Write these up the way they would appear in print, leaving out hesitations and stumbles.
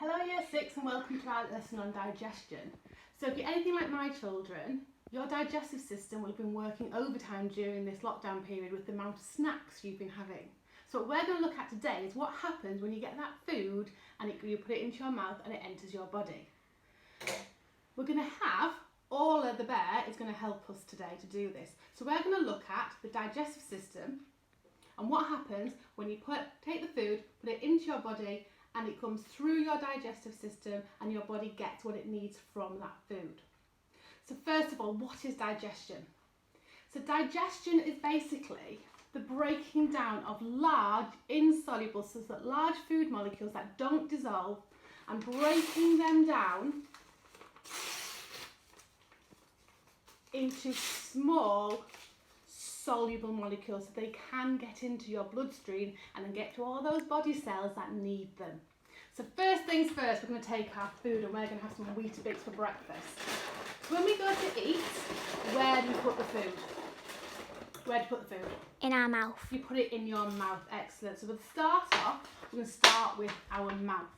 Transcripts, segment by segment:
Hello Year 6 and welcome to our lesson on digestion. So if you're anything like my children, your digestive system will have been working overtime during this lockdown period with the amount of snacks you've been having. So what we're going to look at today is what happens when you get that food and you put it into your mouth and it enters your body. We're going to have Orla the bear is going to help us today to do this. So we're going to look at the digestive system and what happens when you take the food, put it into your body and it comes through your digestive system and your body gets what it needs from that food. So first of all, what is digestion? So digestion is basically the breaking down of large insoluble, so that large food molecules that don't dissolve, and breaking them down into small soluble molecules so they can get into your bloodstream and then get to all those body cells that need them. So first things first, we're going to take our food and we're going to have some Weetabix for breakfast. When we go to eat, where do you put the food? Where do you put the food? In our mouth. You put it in your mouth, excellent. So we'll start off, we're going to start with our mouth.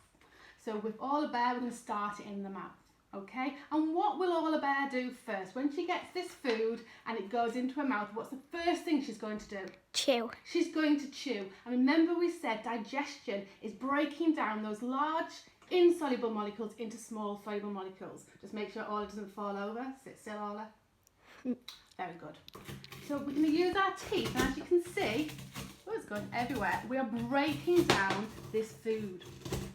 So with Orla Bear, we're going to start it in the mouth. Okay, and what will Orla Bear do first? When she gets this food and it goes into her mouth, what's the first thing she's going to do? Chew. She's going to chew. And remember we said digestion is breaking down those large insoluble molecules into small soluble molecules. Just make sure Orla doesn't fall over. Sit still, Orla. Very good. So we're going to use our teeth, and as you can see, oh, it's going everywhere. We are breaking down this food.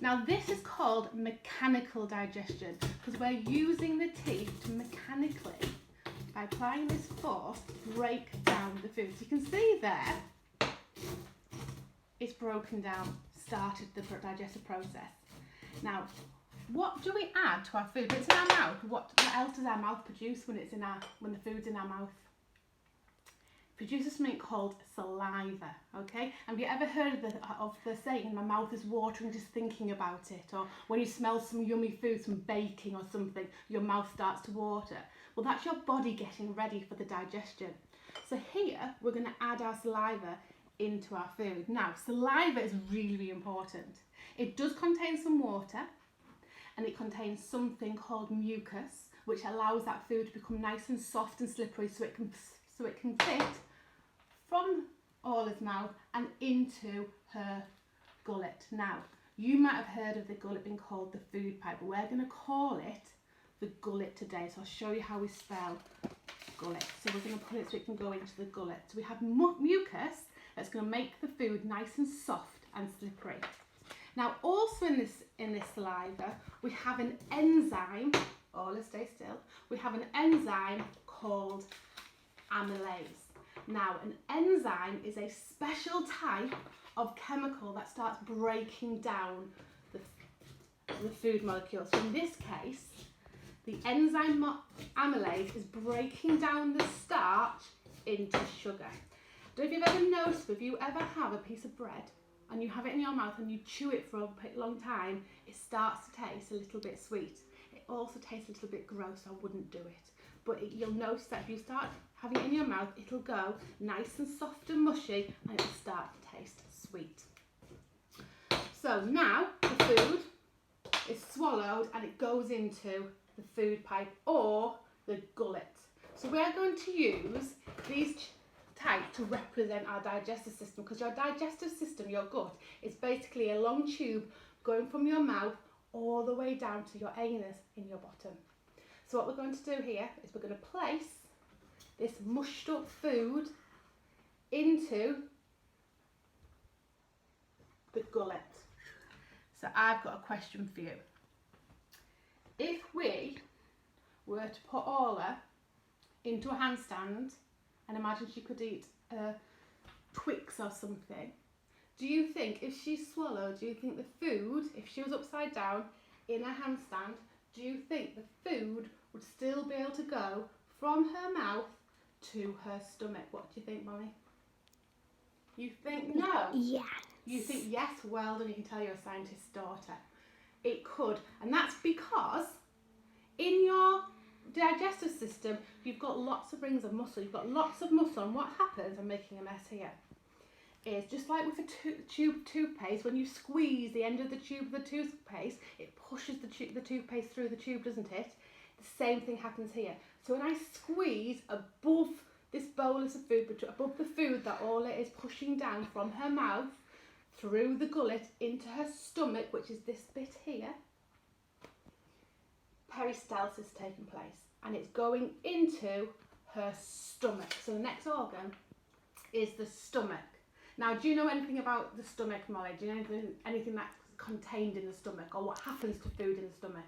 Now this is called mechanical digestion because we're using the teeth to mechanically, by applying this force, break down the food. So you can see there, it's broken down, started the digestive process. Now, what do we add to our food? When it's in our mouth, what else does our mouth produce when the food's in our mouth? Produces something called saliva, okay? Have you ever heard of the saying, my mouth is watering just thinking about it? Or when you smell some yummy food, some baking or something, your mouth starts to water. Well, that's your body getting ready for the digestion. So here, we're going to add our saliva into our food. Now, saliva is really, really important. It does contain some water and it contains something called mucus, which allows that food to become nice and soft and slippery so it can fit from Orla's mouth and into her gullet. Now, you might have heard of the gullet being called the food pipe, but we're going to call it the gullet today. So I'll show you how we spell gullet. So we're going to put it so it can go into the gullet. So we have mucus that's going to make the food nice and soft and slippery. Now, also in this saliva, we have an enzyme. Orla, stay still. We have an enzyme called amylase. Now, an enzyme is a special type of chemical that starts breaking down the food molecules. So in this case, the enzyme amylase is breaking down the starch into sugar. I don't know if you've ever noticed, if you ever have a piece of bread and you have it in your mouth and you chew it for a long time, it starts to taste a little bit sweet. It also tastes a little bit gross, I wouldn't do it. But you'll notice that if you start having it in your mouth, it'll go nice and soft and mushy and it'll start to taste sweet. So now the food is swallowed and it goes into the food pipe or the gullet. So we're going to use these types to represent our digestive system, because your digestive system, your gut, is basically a long tube going from your mouth all the way down to your anus in your bottom. So what we're going to do here is we're going to place this mushed up food into the gullet. So I've got a question for you. If we were to put Orla into a handstand and imagine she could eat Twix or something, do you think if she swallowed, do you think the food, if she was upside down in a handstand, do you think the food would still be able to go from her mouth to her stomach? What do you think, Molly? You think no? Yes. You think yes? Well done, you can tell you're a scientist's daughter. It could, and that's because in your digestive system, you've got lots of rings of muscle. You've got lots of muscle, and what happens, I'm making a mess here. is just like with a tube of toothpaste, when you squeeze the end of the tube of the toothpaste, it pushes the toothpaste through the tube, doesn't it? The same thing happens here. So when I squeeze above this bolus of food, above the food that Orla is pushing down from her mouth, through the gullet into her stomach, which is this bit here, peristalsis has taken place and it's going into her stomach. So the next organ is the stomach. Now, do you know anything about the stomach, Molly? Do you know anything that's contained in the stomach, or what happens to food in the stomach?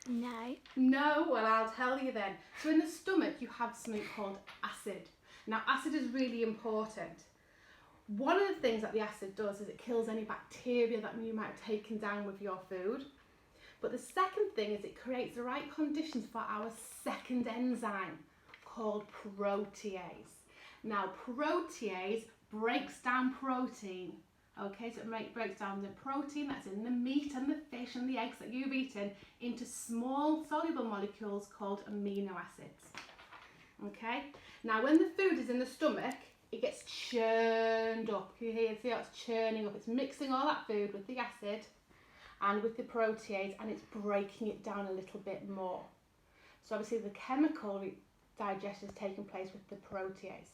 No. No? Well, I'll tell you then. So in the stomach, you have something called acid. Now, acid is really important. One of the things that the acid does is it kills any bacteria that you might have taken down with your food. But the second thing is it creates the right conditions for our second enzyme called protease. Now, protease breaks down protein. Okay, so it breaks down the protein that's in the meat and the fish and the eggs that you've eaten into small soluble molecules called amino acids. Okay, now when the food is in the stomach, it gets churned up. You see how it's churning up? It's mixing all that food with the acid and with the protease, and it's breaking it down a little bit more. So obviously the chemical digestion is taking place with the protease.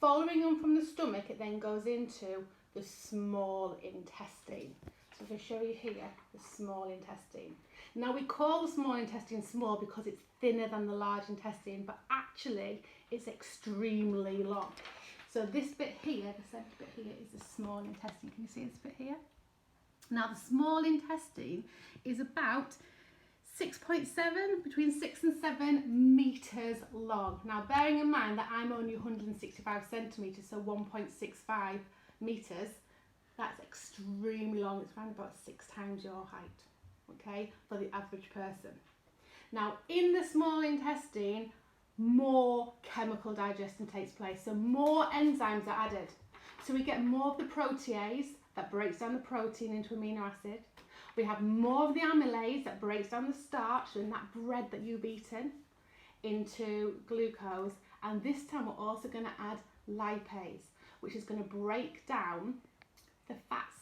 Following on from the stomach, it then goes into the small intestine. So if I show you here, the small intestine. Now we call the small intestine small because it's thinner than the large intestine, but actually it's extremely long. So this bit here, the centre bit here, is the small intestine. Can you see this bit here? Now the small intestine is about 6.7, between 6 and 7 metres long. Now bearing in mind that I'm only 165 centimetres, so 1.65 metres, that's extremely long. It's around about 6 times your height, okay, for the average person. Now in the small intestine, more chemical digestion takes place, so more enzymes are added. So we get more of the protease that breaks down the protein into amino acid. We have more of the amylase that breaks down the starch in that bread that you've eaten into glucose. And this time we're also going to add lipase, which is going to break down the fats,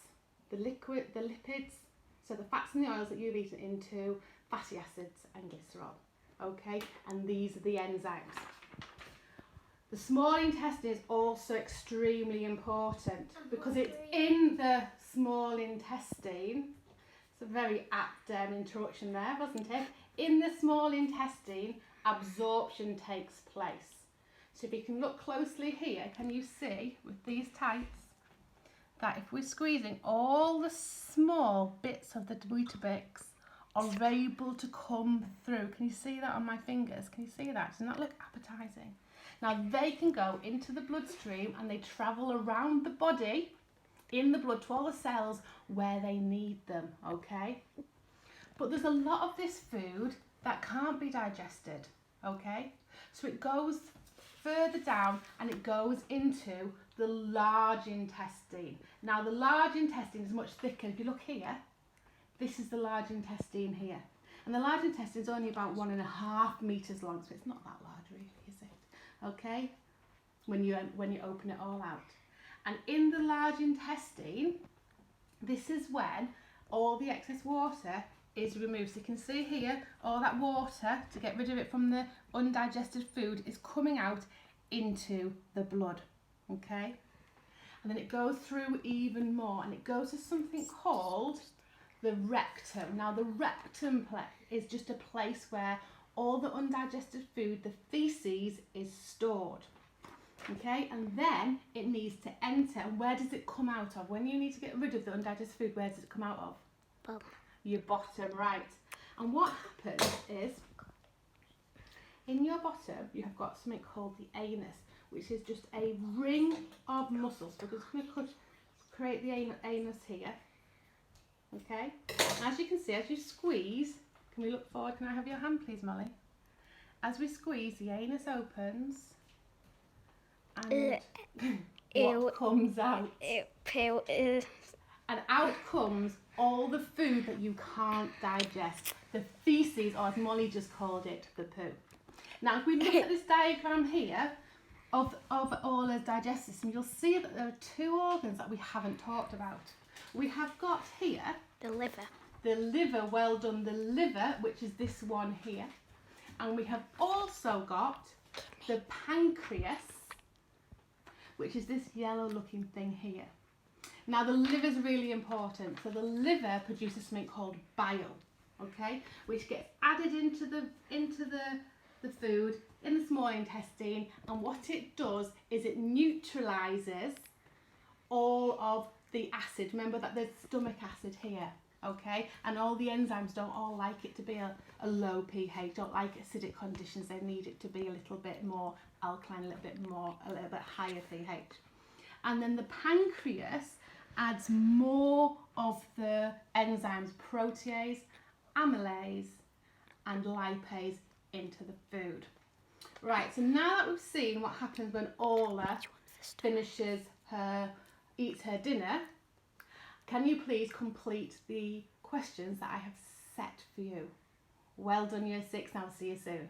the lipids, so the fats and the oils that you've eaten into fatty acids and glycerol. Okay, and these are the enzymes. The small intestine is also extremely important because it's in the small intestine. It's a very apt introduction there, wasn't it? In the small intestine, absorption takes place. So if you can look closely here, can you see with these types that if we're squeezing, all the small bits of the Weetabix are able to come through. Can you see that on my fingers? Can you see that? Doesn't that look appetising? Now they can go into the bloodstream and they travel around the body in the blood to all the cells where they need them, okay? But there's a lot of this food that can't be digested, okay? So it goes further down and it goes into the large intestine. Now the large intestine is much thicker. If you look here, this is the large intestine here. And the large intestine is only about 1.5 metres long, so it's not that large really, is it? Okay? When you open it all out. And in the large intestine, this is when all the excess water is removed. So you can see here, all that water, to get rid of it from the undigested food, is coming out into the blood, okay? And then it goes through even more, and it goes to something called the rectum. Now the rectum is just a place where all the undigested food, the faeces, is stored. Okay, and then it needs to enter. And where does it come out of? When you need to get rid of the undigested food, where does it come out of? Bum. Your bottom, right. And what happens is, in your bottom, you have got something called the anus, which is just a ring of muscles. So we're just going to create the anus here. Okay, and as you can see, as you squeeze, can we look forward? Can I have your hand, please, Molly? As we squeeze, the anus opens. And what comes out? And out comes all the food that you can't digest. The faeces, or as Molly just called it, the poo. Now if we look at this diagram here, of Orla's digestive system, you'll see that there are two organs that we haven't talked about. We have got here The liver. the liver, well done, the liver, which is this one here. And we have also got the pancreas, which is this yellow looking thing here. Now the liver is really important. So the liver produces something called bile, okay, which gets added into the food in the small intestine, and what it does is it neutralizes all of the acid. Remember that there's stomach acid here, okay, and all the enzymes don't all like it to be a low pH, don't like acidic conditions. They need it to be a little bit more alkaline, a little bit higher pH. And then the pancreas adds more of the enzymes protease, amylase and lipase into the food. Right, so now that we've seen what happens when Orla eats her dinner, can you please complete the questions that I have set for you? Well done, Year 6, and I'll see you soon.